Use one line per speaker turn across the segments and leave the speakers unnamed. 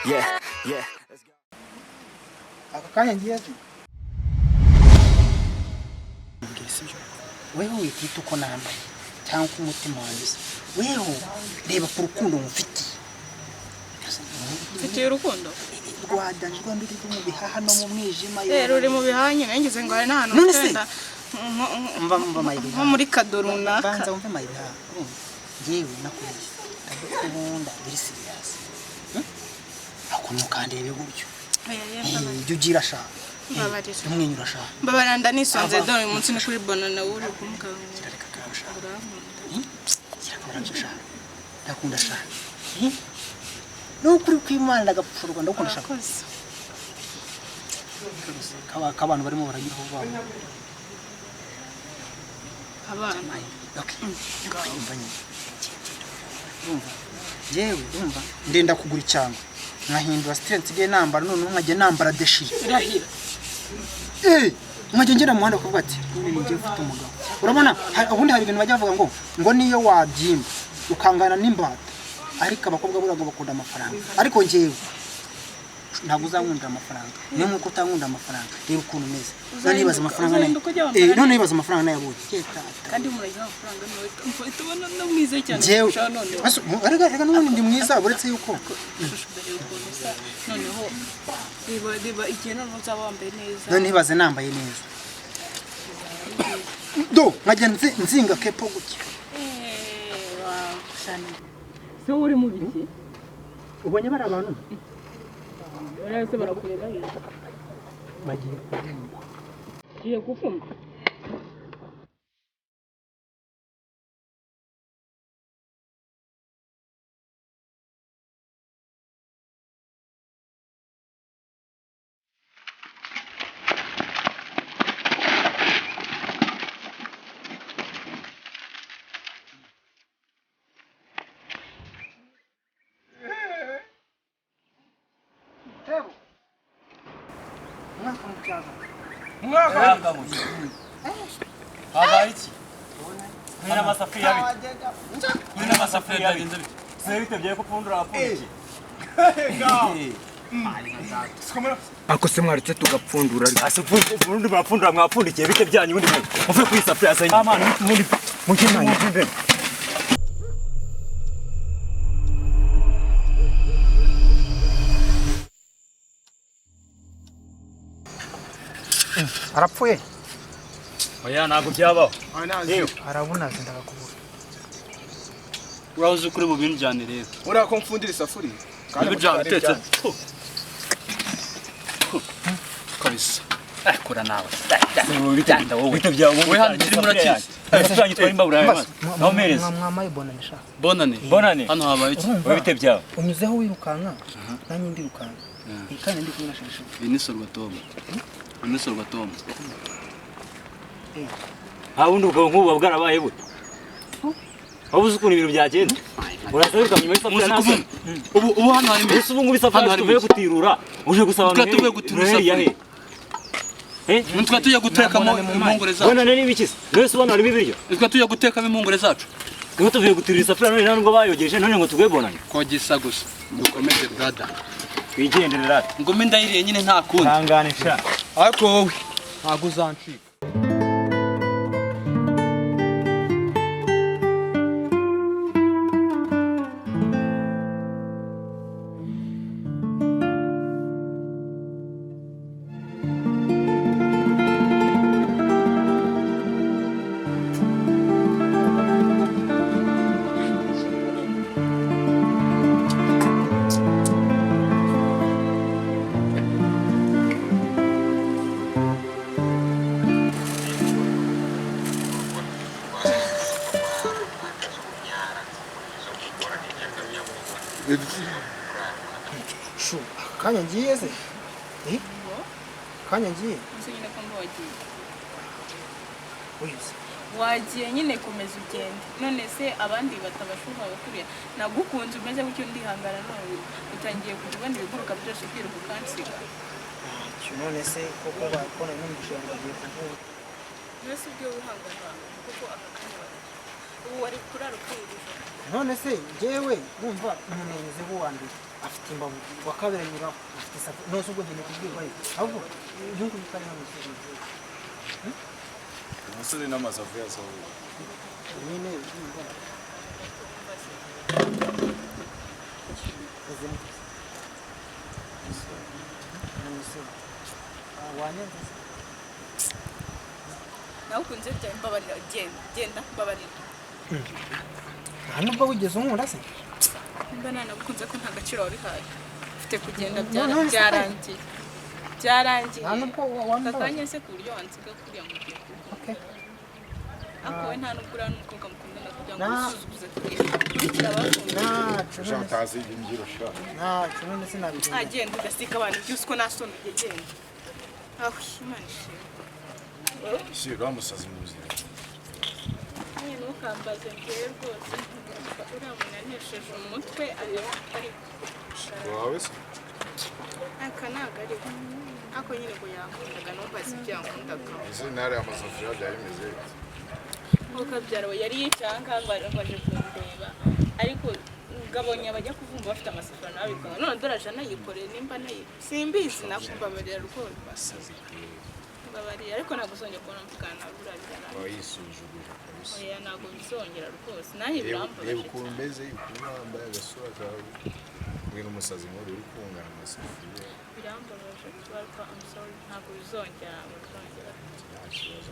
Yeah. Let's go.
Akakanya ngiye ati. Wewe witita uko nambaye cyangwa umutima wanjye. Wewe reba ku rukundo mufiti.
Mfite urukundo.
Rwadanjwe mbiri mu bihaha no mu mwijima
ruri mu bihanye ngize ngo hari n'ahantu
ugenda. Mva mayiri.
Nko muri kadoruna.
Banza umve mayiri ha. Ngewe nakuye. Ndakunda biri serious. Akuno kandebe gutyo. Ibyo ugira sha.
Babarira.
Umwenyura sha.
Babaranda nisonze dore umunsi ni kuri banana uri kumukanga.
Ndakunda sha. No kuri kwimana ndagapfurwa ndakunda sha. Abantu barimo baragira aho babo.
Abana.
Okay. Umva. Ndenda kugura cyangwa. Nkahindura strength ge nambara none nkajye nambara deshire.
Irahira.
Nkajye ngera mu muhanda kuvuga ati none ngiye ufite umugabo. Urabona ubundi hari ibintu bajya bavuga ngo niyo wabyimba ukangana n'imbata ariko abakobwa burago bakunda amafaranga. Ariko ngewe ntabwo uzankunda amafaranga. Niyo nkuko utankunda amafaranga. Reba ukuntu meze. None nibaza amafaranga nayo. None nibaza amafaranga nayo abonye.
Kandi muragira amafaranga nawe tubona no mwiza cyane.
Arega n'ubundi ndi mwiza buretse yuko
noneho riba igihe none uzaba wambaye neza.
None nibaze nambaye neza. Do nkajya nzinga kepo gutya.
Se uri mu biki?
Ubonye bari abantu?
Barase barakureba he?
Bagiye
kufumba.
Mwaka mushi. Habaiki. Nina masafuriya bite. Nina masafuriya bite. Sebite bye ko pfundura afuniki.
Ako se mwaretse tugapfundura
Ase pfundu bapfundura mwapfundikiye bite byanyu ubundi muve ku isafuriya sanyi. Amana muri mukimanye mbe.
arapfuye.
Oya nago byabaho.
Arabunaze ndakakubura.
Urahuze kuri mu bintu cyane rero.
urako mfundira isafuriya
Kandi byatetse. Kabisa. Kora nawe. Bitanda wowe. Bite byawe. We hano kiri murakizi. Cyanye twari mbabura yawe. Naho mereza.
Mwamaye bonane sha.
Bonane. Hano habaye iki? We bite byawe.
Unyuzeho wirukanka nanjye ndirukanka. Kandi ndi kumwe nashisha.
Inisoro Tom. Wundi ubwo nkuba bwarabaye bute? Wabuze ukuntu ibintu byagenda. Urasabiruka nyuma y'isafuriya nasa.
Ubu hano hari
mbese ubu ngubu isafuriya tuvuye gutirura. Uje gusaba
abantu. Tuvuye gutirura isafuriya. Nitwa tujya gutekamo impungure zacu.
Bona nari bikise. Mbese ubona harimo ibiryo.
Nitwa tujya gutekamo impungure zacu.
Ngo tuvuye gutirura isafuriya none ntabwo bayogeje none ngo tugwe bonanye.
Kogisa gusa. Dukomeze brother.
Twigendere rata.
Ngome ndayiriye nyine nta kundi.
Hanganisha.
Ariko wowe ntago uzancika.
Kanya ngiye se? Kanya ngiye?
Nyine ko wagiye.
Wese.
Wagiye nyine komeza ugende. None se abandi batabashuka bakuriya. Nagukunze umeze gutyo ndihangana none utangiye kujya ubandi biguruka byose kwiruka kansiga.
None se koko bakona n'umugusha bagiye kuvuga.
Nose byo wihangana kuko akakanya. Ubu wari kurara kwirira.
None se jewe numva umumenyize w'uwandika. afite imbavu wa kabiri anyura afite isafu nose ubwo ngene kubwirwa ye ahubwo yungu bikari hano
umusore n'amasafu yazaho
nyine
nawe ukunze bya mbabarira genda mbabarira
nta nubwo wigeze unkunda se
mba nanagukunze ko nta gaciro wabihaye ufite kugenda byarangiye
nta nubwo wambaye
kakanya se ku buryo wansiga kuriya mu gihe ariko we nta nubwo uriya n'umukobwa mukundana kugira ngo usuzuguze kurikira abakunda
ntazi imbyiro sha
ntacyo none sinabigenda
agenda ugasika abantu byose uko nasoni ugegenda aho imana ishimwe
si uramusazi mu buzima
nyine ntukambaze mbere rwose uriya muntu yanesheje umutwe
wawe se
aka ntabwo ari ako nyine ngo yankundaga numvaze ibyo yankundaga
ese ntare amasafu byari bimeze
nk'uko byarawe yari yicaye aha ngaha ngo aje kundeba ariko ngabonye abajya kuvumba bafite amasafuriya nawe bikaba none dore aje anayikoreye nimba simbizi nakubabarira rwose mbabarira ariko ntabwo uzongera kubona mvugana nawe urabyara
yisuzuguje kabisa
oya ntabwo bizongera rwose nanjye birambabaje
reba ukuntu umeze ukuntu wambaye agasura kawe we n'umusazi nk'uri uri kungana amasafuriya
birambabaje ariko I'm sorry ntabwo bizongera
nta kibazo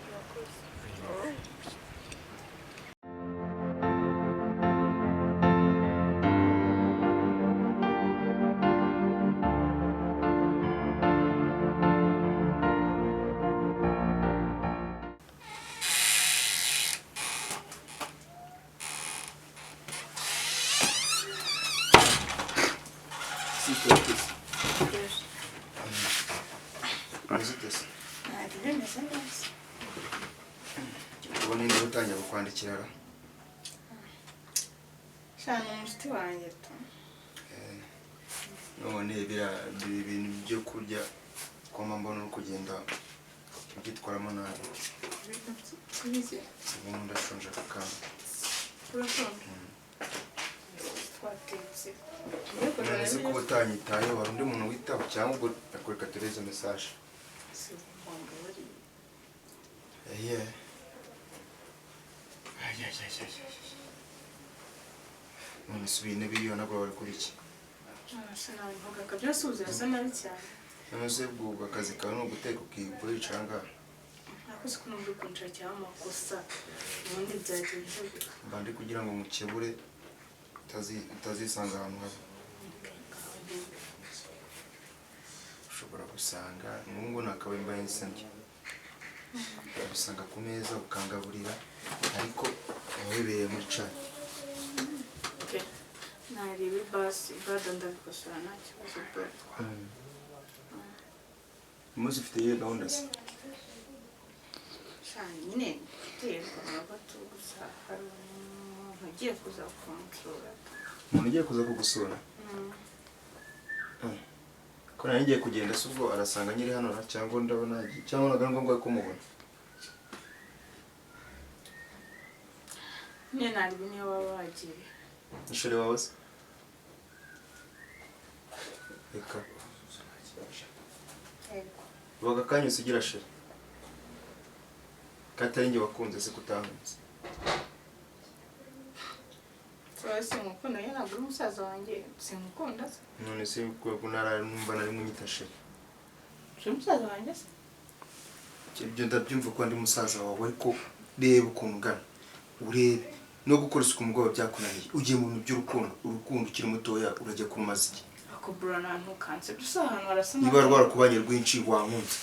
Murakoze.
ubona niba utangiye kukwandikira
Shana umushuti wanjye tu
none ibintu byo kurya koma mbona uri kugenda ubyitwaramo nabi ubu ndashonje akakanga
twatetse
nzi ko utanyitaye wari undi muntu witaba cyangwa ubwo akureka tureze mesaje none si ibintu biriyo nabwo bari kuri iki none se ubwo akazi kawe ni uguteka ukuricara ngaha
nakoze ko numva kunshakira amakosa ubundi byagenze gute
mba ndi kugira ngo mukebure utazisanga ahantu habi ushobora gusanga n'ubwo nakabaye mbaye nsandya usanga ku meza ukangaburira ariko wabereye muri cani
nareba basi bado ndabikosora nta kibazo bro
umunsi ufite iyo gahunda se
shani nyine terwa n'abato gusa hari umuntu ugiye kuza kumusura
umuntu ugiye kuza kugusura ko nari ngiye kugenda se ubwo arasanga nyiri hano cyangwa ndabona cyangwa naga ngombwa ko mubona
nyine nareba niyo baba bagiye
ishuri wawe se reka ubaga akanya usigira sheri katari njye wakunze se kutahunze
sinkukunda yo ntabwo uri umusaza wanjye sinkukunda se
none se ko numva nari munyita sheri
uri umusaza wanjye se
ibyo ndabyumva ko ndi musaza wawe ariko reba ukuntu ungana urebe no gukora isuku mugabo byakunaniye ugiye mu bintu by'urukundo ukiri mutoya urajya kurumaza iki
akubura nantu kanse dusa ahantu arasa
niba rwarakubanye rwinshi wankunze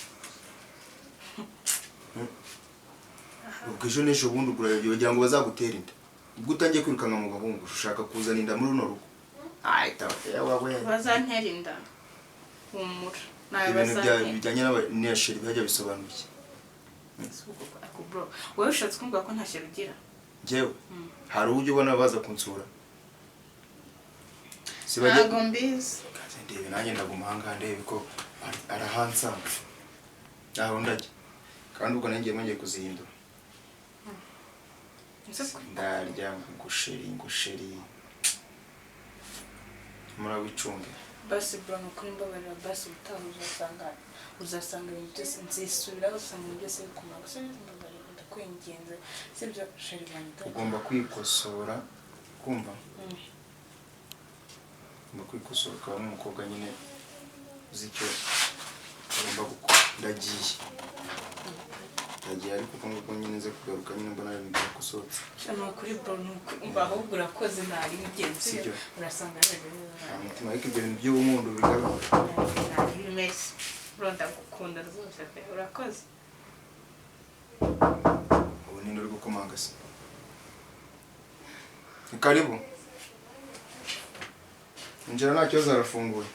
ubwo ejo n'ejo bundi uragira ngo bazagutera inda ubwo utangiye kwirukanka mu bahungu ushaka kuzana inda muri runo rugo
bazantera inda humura
ibintu bijyanye n'abasheri bajya bisobanuye
wowe ushatse kumbwira ko nta sheri ugira
njyewe hari uburyo ubona baza kunsura
ntabwo mbizi
ndebe nanjye ndaguma ahangaha ndebe ko arahansanga aho ndajya kandi ubwo nanjye ngiye kuzihindura ndarya ngusheri murawicunge
basi bro nukuri mbabarira basi uzasanga ibintu byose nzisubiraho usanga ibintu byose bikumara gusa mbabarira ndakwinginze sibyo sheri wanjye
ugomba kwikosora kumva ugomba kwikosora ukaba n'umukobwa nyine uzi icyo ugomba gukora ndagiye ariko ngubwo nyine nze kugaruka nyine mbona ari ibintu byakosorotse
shano kuri bro numva ahubwo urakoze ntari bigenze urasanga rero
umutima ariko ibyo bintu by'ubumuntu bigaruka
ntari bimeze bro ndagukunda rwose pe urakoze
ubu ninde uri gukomanga se ni karibu injira nta kibazo arafunguye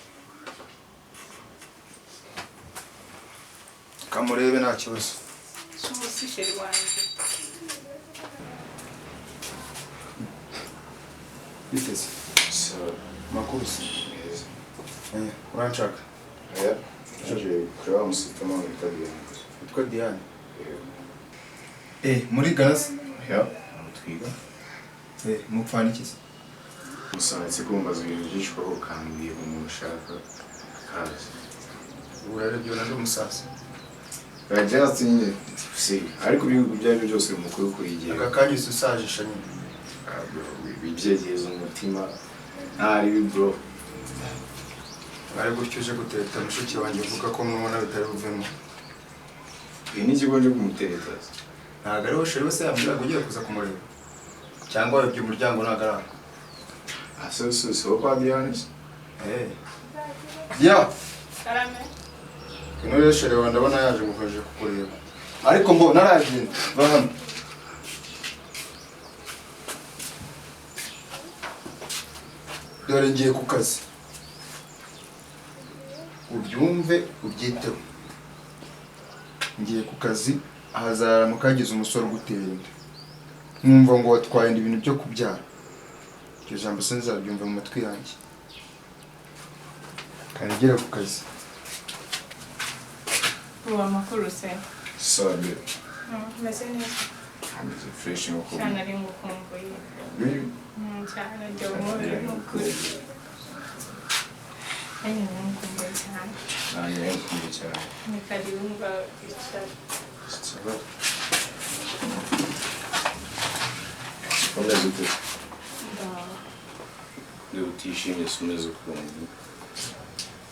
kamurebe nta kibazo
si sheri wanjye
biteze makuru se uranshaka
Naje kureba umusitama witwa Diane.
witwa Diane muri Gaza
Twiga.
mupfana iki se
Musanze kumbaza ibintu byinshi ko ukambwiye umuntu ushaka kazi.
urarebye nandi umusasa
Just in see. Ariko ibyo byose umukuru kurigiye.
aka kanya usajisha nyine
Bibyegezo umutima. Ari bro.
ari gutyo uje gutereta mushiki wanjye uvuga ko mwabona bitari buvemo
Ni ikigo nje kumutereta.
ntago ariho sheri wese yambwira ngo ugiye kuza kumureba cyangwa wabye umuryango ntago ari aho
So kwa Diane.
ya
karame
kino rero sheri wanjye ndabona yaje mukoje kukureba ariko mbo naraje va hano dore ngiye ku kazi ubyumve ubyiteho ngiye ku kazi ahazara mukagize umusore ugutera inda nkumva ngo watwaye ibintu byo kubyara iryo jambo sinzaryumva mu matwi yanjye kandi ugere ku kazi
ubu amakuru se
Sabe.
meze neza
I'm fresh no ko.
cyane ari ngukumbuye cyane ryo muri nukuri ayo ngukumbuye cyane
Nanye kumbe cyane.
ni karibu mba icyari
Sabe. Komeza ute. Leo tishimye sumeze ukuntu.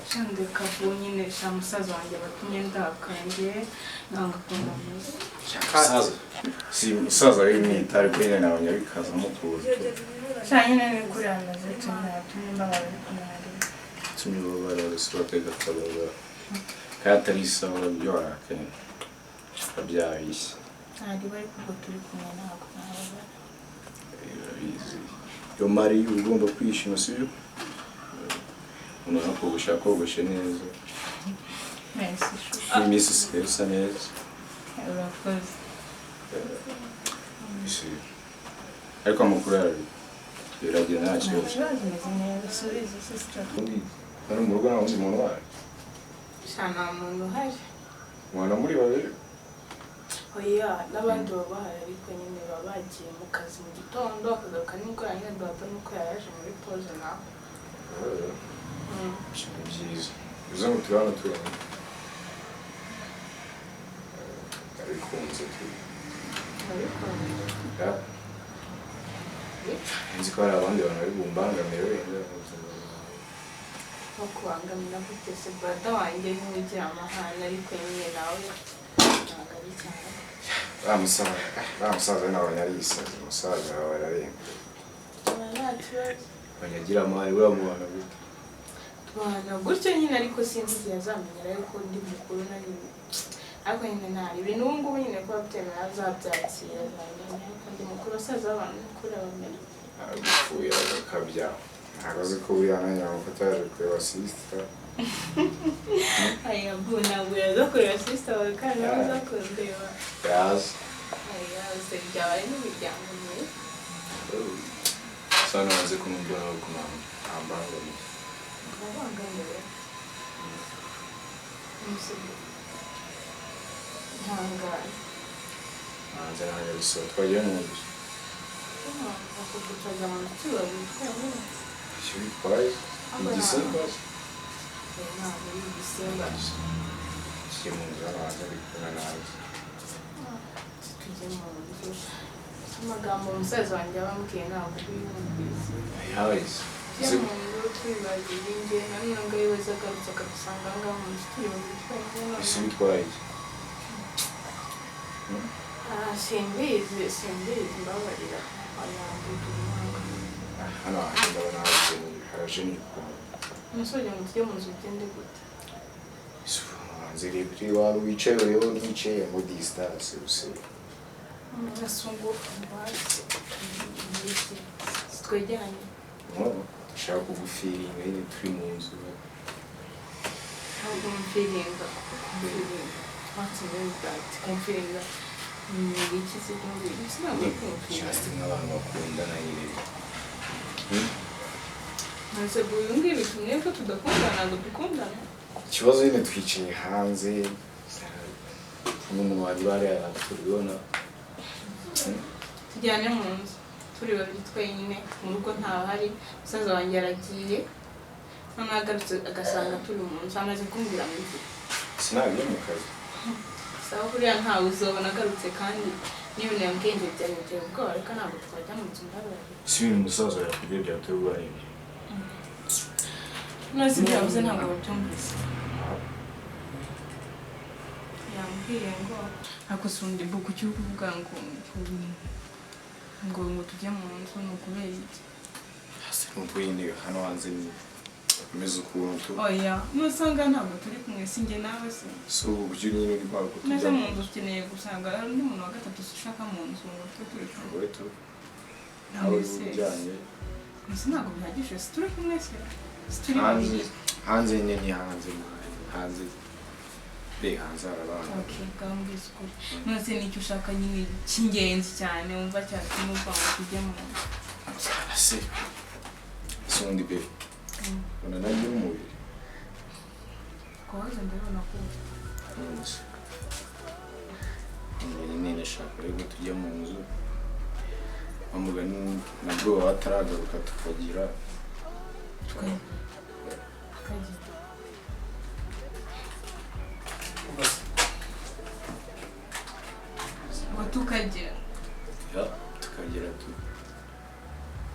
cyane kavu nyine sha musaza wanjye batumye ndakange nanga kunamuza
Saza. Si musaza yimye itari kwene nawe nyabikaza mukuru.
cyane nyine kuri amaze cyane yatumye mbabaye kunari
Tumibabara ruswate gatabaza. Katarisa urabyoha kene. Abyabishye.
ntari bari kuko turi kumwe ntabwo nababara
Irabizi. Yo mari ugomba kwishima sibyo? Unaona kogoshe neza.
merci
N'imisi isa neza.
urakoze
Isi. Ariko amakuru yaragiye nta kibazo.
ikibazo imeze neza subiza sister
Undi ari mu rugo nta wundi muntu waje.
cyane muntu uhari
Mwana muri babiri.
oya n'abandi baba bahari ariko nyine baba bagiye mu kazi mu gitondo bakagaruka nimugoroba nyine baba nuko yaje muri pause nawe
Ni byiza. Uza ngo turabona turabona. Abikunze tu. Ya. Nzi ko hari abandi bantu bari bumbangamira wenda.
no kubangamira gute se brada wanjye ntiwigira amahane ariko nyine nawe ntabwo ari cyane
Bamusaza nawe yarisaze. Umusaza wawe ararenga.
nta kibazo
Banyagira amahari uramubana gute.
tubana gutyo nyine ariko sinzi igihe azamenyera yuko ndi mukuru nari ariko nyine ntari ibintu ubu ngubu nyine kuba byemera azabyakira azamenya ariko ndi mukuru asaza abantu mukuru abamenya
Agupfuye agakabya. Ntabwo azi ko buriya nanjye namufata yaje kureba sisita.
aya bu ntabwo yaza kureba sisita wawe kandi nawe uza kundeba
Yazi.
aya se byabaye n'imiryango myiza
Sana waze kumubwira nawe kumambangamiye.
abangamiwe umusore ntangane
Hanze nanjye bisaba twagiye mu nzu.
akugucaga mu ntoki babiri twenyine
Icyo bitwaye. igisimba
ntabwo ari igisimba
kiri mu nzu y'abantu ari kumwe nawe
tujye mu nzu amagambo umusaza wanjye abambwiye ntabwo biyumvise
yahise
tujye mu nzu twibagire inge nanone ngo yibaza agarutse akadusanga ngaho mu nzu turi babiri twenyine
ese bitwaye iki
simbizi mbabarira ayambuye umwaka
hano hantu ndabona haraje n'ikoma
umusore ngo tujye mu nzu ugende gute
hanze rero iwawe wicaye wewe nticaye ngo distance usebe
asunguka hasi twegeranye
ushaka kugufiringa nyine turi mu nzu
ntabwo mfiringa kumfiringa ni iki se kumfiringa sinabwo kumfiringa
just nk'abantu bakundana nyine
nase guyu ngibi tumwe ko tudakundana ntabwo dukundana
ikibazo nyine twicaye hanze n'umuntu wari bariya turibona
tujyane mu nzu turi babiri twenyine mu rugo ntahari umusaza wanjye aragiye none agarutse agasanga turi mu nzu amaze kumbwira ngo iki
sinagiye mu kazi
sawa kuriya ntawe uzobona agarutse kandi n'ibintu yambwiye byanyiteye ubwoba ariko ntabwo twajya mu nzu ndabaye
si ibintu umusaza yakubwiye byateye ubwoba
nose byavuze ntabwo babyumvise yambwiye ngo ako sundi buku cyo kuvuga ngo tujye mu nzu ni ukubera iki
hasi n'ubwo nyine hano hanze bimeze ukuntu
oya nusanga ntabwo turi kumwe sinjye nawe se
so uburyo nyine uri kwako
neza mu nzu ukeneye gusanga hari undi muntu wa gatatu ushaka mu nzu ngo tube turi kumwe
nawe ujyanye
gusa ntabwo bihagije si turi kumwe se si turi
hanze
babiri
hanze nyine ni hanze hanze hanze hari abantu
okay gambwiza ukuri nose nicyo ushaka nyine cy'ingenzi cyane wumva cyatuma uva ngo tujye mu nzu
se sundi be ubona nanjye umubiri
koze ndabona ko
nzi nyine nashaka rero tujya mu nzu bamugani nabwo bataragaruka tukagira
tukagira
tu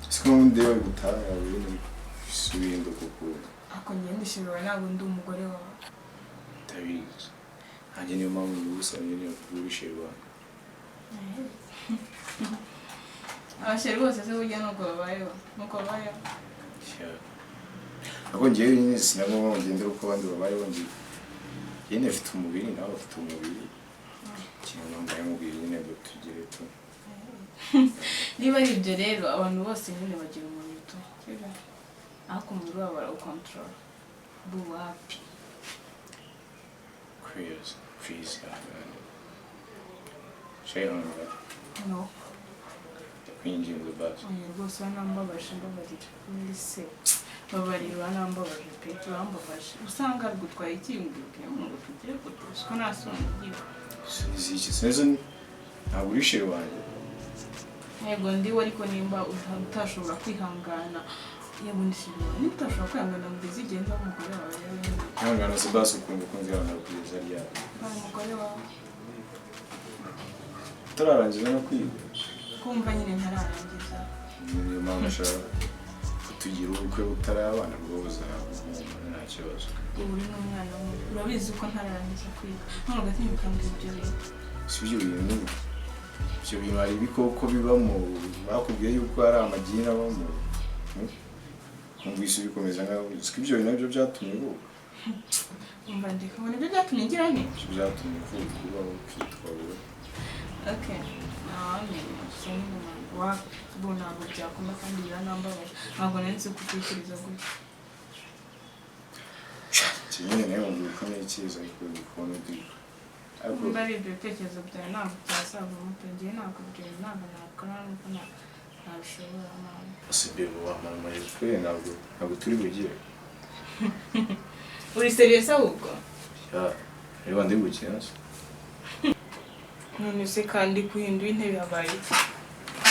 siko n'undi bari gutaha ibintu ibintu kuko
ako njye ndishimiwe ntabwo ndi umugore wawe
ndabizi nanjye niyo mpamvu gusa nyine kubishirwa
abasheri bose se burya nuko babayeho
ako njyewe nyine sinagomba ngendera uko abandi babayeho njye afite umubiri nawe afite umubiri ikintu nambaye mubwira nyine ngo tugire tu
niba ari ibyo rero abantu bose nyine bagira umubiri tu ariko umubiri wabo barawukontorora buwapi
Please, shayonga
no
kwinjira basi
rwose banambabaje mbabarira muri se babarira banambabaje pe turambabaje usanga ari gutwara ikiyumviro ngo tugire kutuzi ko nasongiwe
iki sezo ntabwo urishire wanjye
yego ndiwe ariko nimba utashobora kwihangana yego ndishimye niba utashobora kwihangana ngo bizigenda umugore wawe
ihangana se basi ukumva ko nzirana kugeza ryari
umugore wawe
utararangiza no kwiga
kumva nyine ntararangiza
niyo mpamvu ashaka kutugira ubukwe butarabana bwo buzabumva nta kibazo
ubu uri n'umwana we urabizi ko ntararangiza kwiga none ugatinyuka ngo ibyo bintu
si ibyo bintu hari ibikoko bibamo bakubwiye yuko hari amagini abamo kumvise bikomeza nkaho ibyo bintu nabyo byatumye uvuka
umva ndikabona ibyo byatumye ngira nte
ibyo byatumye uvuka ubaho ukitwa wowe
okay ntawamenya gusa nyine ubu ntabwo byakunda kandi biranambabaje ntabwo nari nzi gutekereza gutya
nyine nawe mubwira ko niyo cyiza ariko kubona udiga
umva ari ibyo bitekerezo byawe ntabwo byazava umutegeye ntabwo bigenda ntabwo nakora nuko ntabishobora nabi
asigaye wamara amajwi ntabwo turi bugire
uri serious ahubwo
reba ndi gukina se
none se kandi kuhindura intebe yabaye iki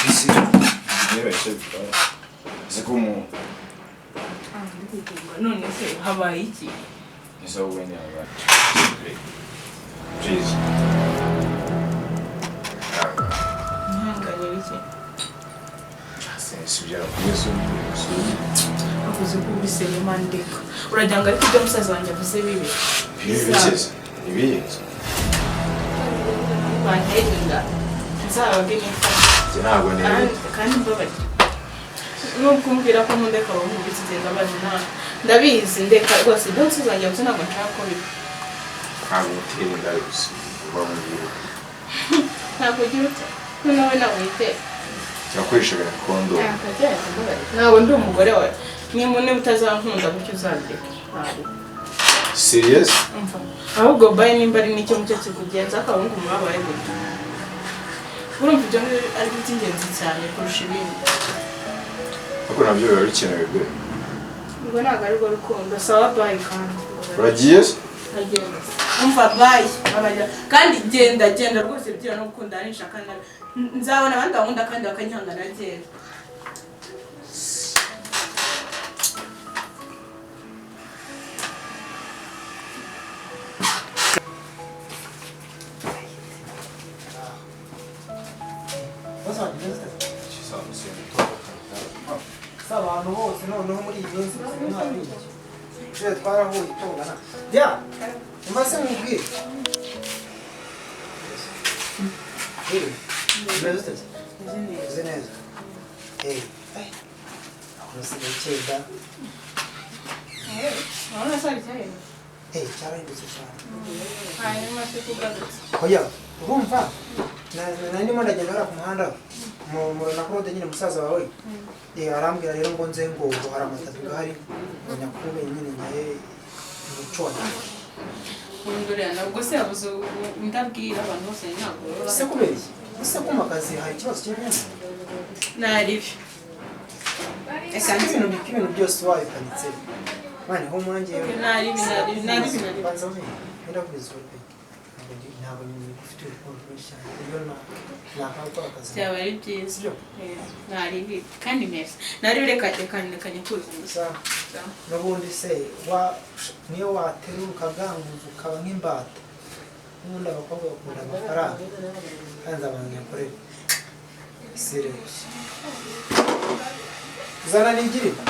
isi niba icyo bitwara uzi ko umuntu
none se habaye iki
Ese wowe ni aba Please.
ntanganye bike
Sibyo kuyeso
avuze ko ubiseye mandeka urajyanga ariko ibyo musaza wanjye avuze bibi
Ibi
banterenga nzababwe n'ifasha
ntabwo ni
kandi mbabaye nubwo umbwira ko nkundeka abo nkubitse igenda baje ndabizi ndeka rwose ibyo nsuzangira gusa ntabwo nshaka ko biba
ntabwo utera inda gusa uba mu gihe
ntabwo ugira ute noneho nawe witera
cyakoreshaga gakondo
ntabwo ndi umugore wawe niba utazankunda gutyo uzandeka ntabwo
serious
ahubwo bayi nimba ari n'icyo mucyo kikugenza akabungu mwabaye gutyo urumva ibyo ari iby'ingenzi cyane kurusha ibindi
ariko nabyo biba bikenewe be
ubwo ntabwo ari rwo rukundo sawa bayi kandi
uragiye se
umva bayi kandi genda rwose bitewe no gukunda nishaka nzabona abandi bankunda kandi bakanyihangana genda
abantu bose noneho muri iyi minsi mwabindi twarahuye tungana bya umva se mubwire uzi neza urasigaye cyeda cyarahindutse cyane
hanyuma se kugarutse
oya urumva ndimo ndagenda hariya ku muhanda murana Claude nyine musaza wawe arambwira rero ngo nze ngo hari amatatu gahari ngo nyakube nyine nyaye umucona
Kundurira nabwo se yabuze ndabwira abantu bose ntabwo
se kubera ese kuma kazi hari ikibazo cy'ibintu
naribi
ibintu byose wabikanitse mani ho mwanjye
naribi
ndakubiza pe ntabwo nyine ufite urukundo rwinshi cyane iyo nakakora akazi
byaba ari byiza naribi kandi meza naribi reka kuzuza
n'ubundi se niyo waterura ukaganguza ukaba nk'imbata n'ubundi abakobwa bakunda amafaranga kandi abantu nyakorera serious zana nigirira